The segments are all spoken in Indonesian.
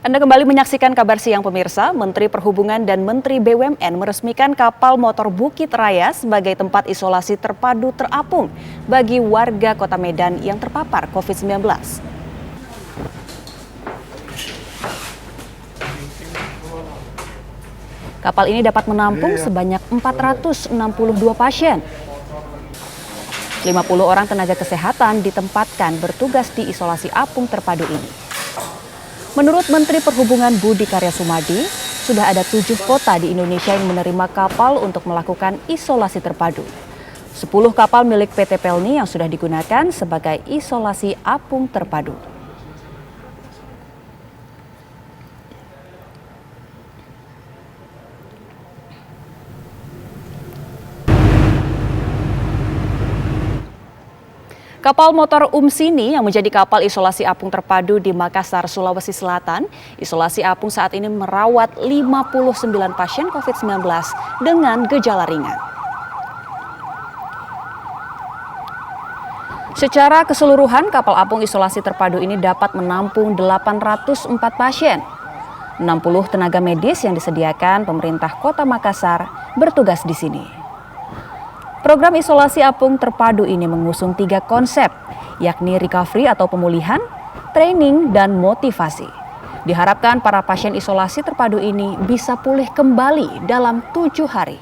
Anda kembali menyaksikan Kabar Siang pemirsa. Menteri Perhubungan dan Menteri BUMN meresmikan kapal motor Bukit Raya sebagai tempat isolasi terpadu terapung bagi warga Kota Medan yang terpapar COVID-19. Kapal ini dapat menampung sebanyak 462 pasien. 50 orang tenaga kesehatan ditempatkan bertugas di isolasi apung terpadu ini. Menurut Menteri Perhubungan Budi Karya Sumadi, sudah ada 7 kota di Indonesia yang menerima kapal untuk melakukan isolasi terpadu. 10 kapal milik PT Pelni yang sudah digunakan sebagai isolasi apung terpadu. Kapal motor Umsini yang menjadi kapal isolasi apung terpadu di Makassar, Sulawesi Selatan, isolasi apung saat ini merawat 59 pasien COVID-19 dengan gejala ringan. Secara keseluruhan, kapal apung isolasi terpadu ini dapat menampung 804 pasien. 60 tenaga medis yang disediakan pemerintah Kota Makassar bertugas di sini. Program isolasi apung terpadu ini mengusung 3 konsep, yakni recovery atau pemulihan, training, dan motivasi. Diharapkan para pasien isolasi terpadu ini bisa pulih kembali dalam 7 hari.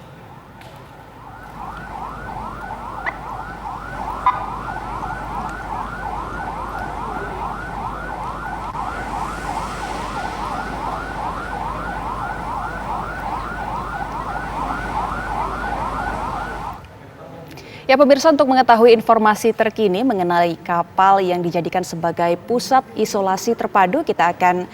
Ya pemirsa, untuk mengetahui informasi terkini mengenai kapal yang dijadikan sebagai pusat isolasi terpadu, kita akan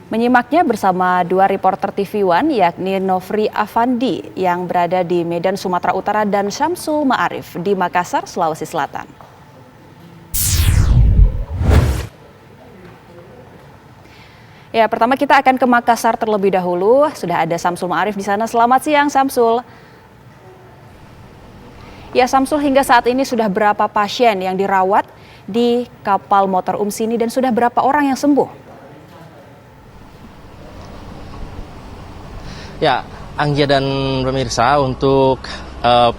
menyimaknya bersama 2 reporter TV One, yakni Nofri Afandi yang berada di Medan, Sumatera Utara, dan Syamsul Ma'arif di Makassar, Sulawesi Selatan. Ya, pertama kita akan ke Makassar terlebih dahulu. Sudah ada Syamsul Ma'arif di sana. Selamat siang, Syamsul. Ya, Syamsul, hingga saat ini sudah berapa pasien yang dirawat di kapal motor Umsini dan sudah berapa orang yang sembuh? Ya, Anggia dan pemirsa, untuk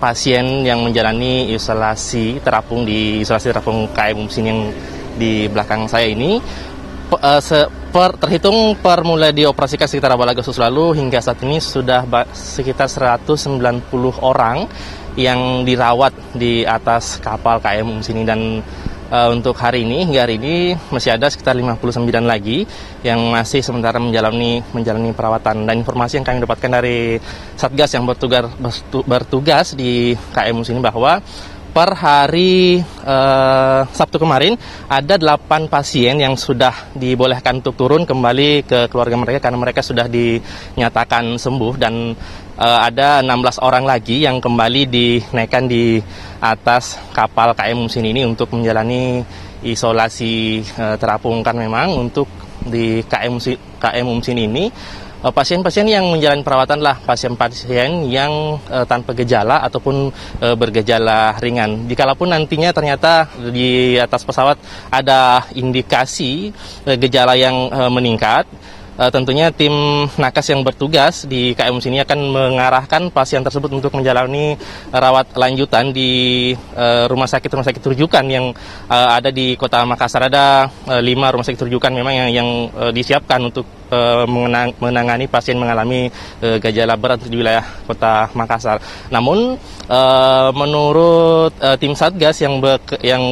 pasien yang menjalani isolasi terapung KM Umsini yang di belakang saya ini, terhitung mulai dioperasikan sekitar awal Agustus lalu hingga saat ini sudah sekitar 190 orang yang dirawat di atas kapal KM Umsini, dan untuk hingga hari ini masih ada sekitar 59 lagi yang masih sementara menjalani perawatan. Dan informasi yang kami dapatkan dari Satgas yang bertugas di KM Umsini bahwa per hari Sabtu kemarin ada 8 pasien yang sudah dibolehkan untuk turun kembali ke keluarga mereka karena mereka sudah dinyatakan sembuh, dan ada 16 orang lagi yang kembali dinaikkan di atas kapal KM Umsini ini untuk menjalani isolasi terapung. Kan memang untuk di KM Umsini ini pasien-pasien yang menjalani perawatan lah pasien-pasien yang tanpa gejala ataupun bergejala ringan. Jikalaupun nantinya ternyata di atas pesawat ada indikasi gejala yang meningkat, tentunya tim nakes yang bertugas di KM Umsini akan mengarahkan pasien tersebut untuk menjalani rawat lanjutan di rumah sakit rujukan yang ada di Kota Makassar. Ada 5 rumah sakit rujukan memang yang disiapkan untuk menangani pasien mengalami gejala berat di wilayah Kota Makassar. Namun menurut tim Satgas yang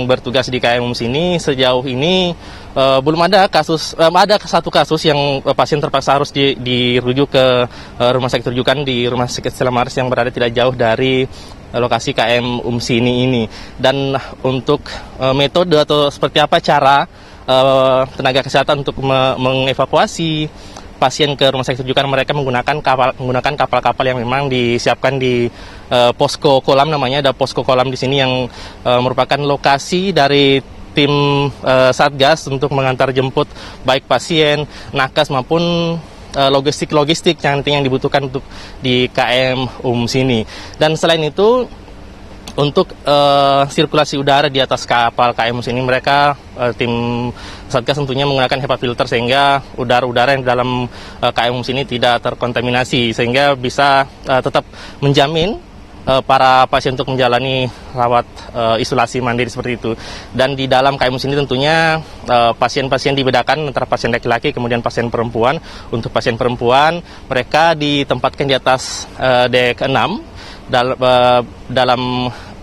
bertugas di KM Umsini, sejauh ini belum ada ada satu kasus yang pasien terpaksa harus dirujuk ke rumah sakit rujukan di Rumah Sakit Stella Maris yang berada tidak jauh dari lokasi KM Umsini ini. Dan untuk metode atau seperti apa cara tenaga kesehatan untuk mengevakuasi pasien ke rumah sakit rujukan, mereka menggunakan kapal-kapal yang memang disiapkan di posko kolam, namanya ada posko kolam di sini yang merupakan lokasi dari tim Satgas untuk mengantar jemput baik pasien, nakes maupun logistik yang nantinya dibutuhkan untuk di KM Umsini. Dan selain itu untuk sirkulasi udara di atas kapal KM Mus ini, mereka tim Satgas tentunya menggunakan HEPA filter sehingga udara-udara yang dalam KM Mus ini tidak terkontaminasi, sehingga bisa tetap menjamin para pasien untuk menjalani rawat isolasi mandiri seperti itu. Dan di dalam KM Mus ini tentunya pasien-pasien dibedakan antara pasien laki-laki kemudian pasien perempuan. Untuk pasien perempuan, mereka ditempatkan di atas dek 6 dalam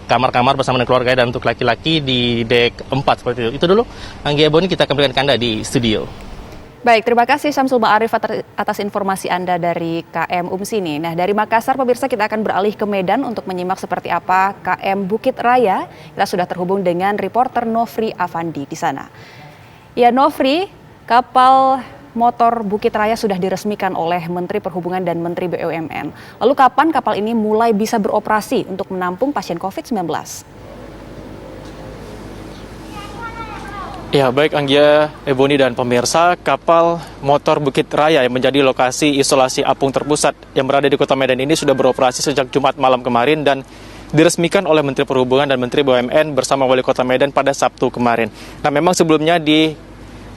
kamar-kamar bersama dengan keluarga, dan untuk laki-laki di dek 4 seperti itu. Itu dulu, Anggia Boni, kita kembalikan ke Anda di studio. Baik, terima kasih Syamsul Ma'arif atas informasi Anda dari KM Umsini. Nah, dari Makassar, pemirsa, kita akan beralih ke Medan untuk menyimak seperti apa KM Bukit Raya. Kita sudah terhubung dengan reporter Nofri Afandi di sana. Ya, Nofri, kapal motor Bukit Raya sudah diresmikan oleh Menteri Perhubungan dan Menteri BUMN. Lalu kapan kapal ini mulai bisa beroperasi untuk menampung pasien COVID-19? Ya, baik Anggia, Eboni, dan pemirsa, kapal motor Bukit Raya yang menjadi lokasi isolasi apung terpusat yang berada di Kota Medan ini sudah beroperasi sejak Jumat malam kemarin dan diresmikan oleh Menteri Perhubungan dan Menteri BUMN bersama Wali Kota Medan pada Sabtu kemarin. Nah, memang sebelumnya di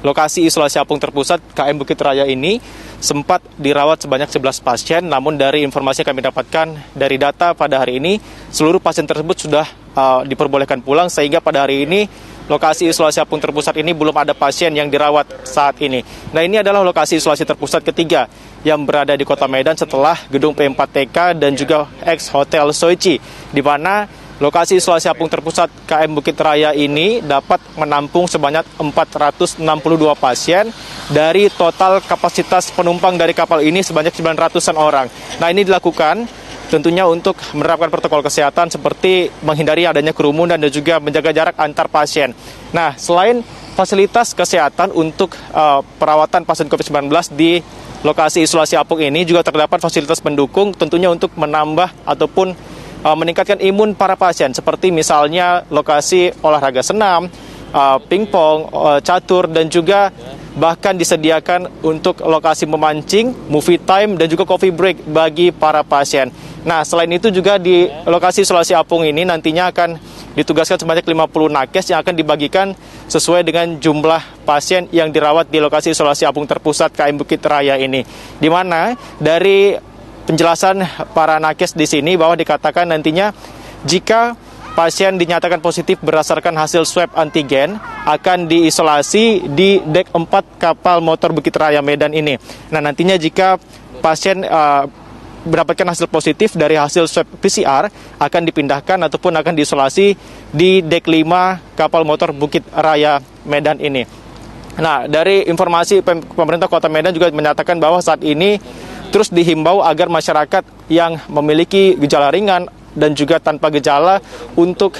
lokasi isolasi apung terpusat KM Bukit Raya ini sempat dirawat sebanyak 11 pasien, namun dari informasi yang kami dapatkan dari data pada hari ini, seluruh pasien tersebut sudah diperbolehkan pulang, sehingga pada hari ini lokasi isolasi apung terpusat ini belum ada pasien yang dirawat saat ini. Nah, ini adalah lokasi isolasi terpusat ketiga yang berada di Kota Medan setelah gedung P4TK dan juga ex-Hotel Soichi, di mana lokasi isolasi apung terpusat KM Bukit Raya ini dapat menampung sebanyak 462 pasien dari total kapasitas penumpang dari kapal ini sebanyak 900-an orang. Nah, ini dilakukan tentunya untuk menerapkan protokol kesehatan seperti menghindari adanya kerumunan dan juga menjaga jarak antar pasien. Nah, selain fasilitas kesehatan untuk perawatan pasien COVID-19 di lokasi isolasi apung ini juga terdapat fasilitas pendukung tentunya untuk menambah ataupun meningkatkan imun para pasien, seperti misalnya lokasi olahraga senam, pingpong, catur, dan juga bahkan disediakan untuk lokasi memancing, movie time, dan juga coffee break bagi para pasien. Nah, selain itu juga di lokasi isolasi apung ini nantinya akan ditugaskan sebanyak 50 nakes yang akan dibagikan sesuai dengan jumlah pasien yang dirawat di lokasi isolasi apung terpusat KM Bukit Raya ini. Di mana dari penjelasan para nakes di sini bahwa dikatakan nantinya jika pasien dinyatakan positif berdasarkan hasil swab antigen akan diisolasi di dek 4 kapal motor Bukit Raya Medan ini. Nah, nantinya jika pasien mendapatkan hasil positif dari hasil swab PCR akan dipindahkan ataupun akan diisolasi di dek 5 kapal motor Bukit Raya Medan ini. Nah, dari informasi pemerintah Kota Medan juga menyatakan bahwa saat ini terus dihimbau agar masyarakat yang memiliki gejala ringan dan juga tanpa gejala untuk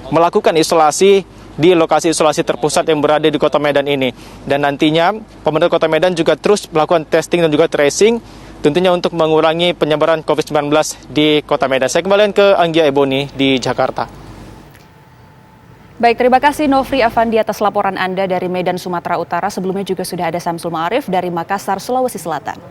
melakukan isolasi di lokasi isolasi terpusat yang berada di Kota Medan ini. Dan nantinya pemerintah Kota Medan juga terus melakukan testing dan juga tracing tentunya untuk mengurangi penyebaran COVID-19 di Kota Medan. Saya kembalikan ke Anggia Eboni di Jakarta. Baik, terima kasih Nofri Afandi atas laporan Anda dari Medan, Sumatera Utara. Sebelumnya juga sudah ada Syamsul Ma'arif dari Makassar, Sulawesi Selatan.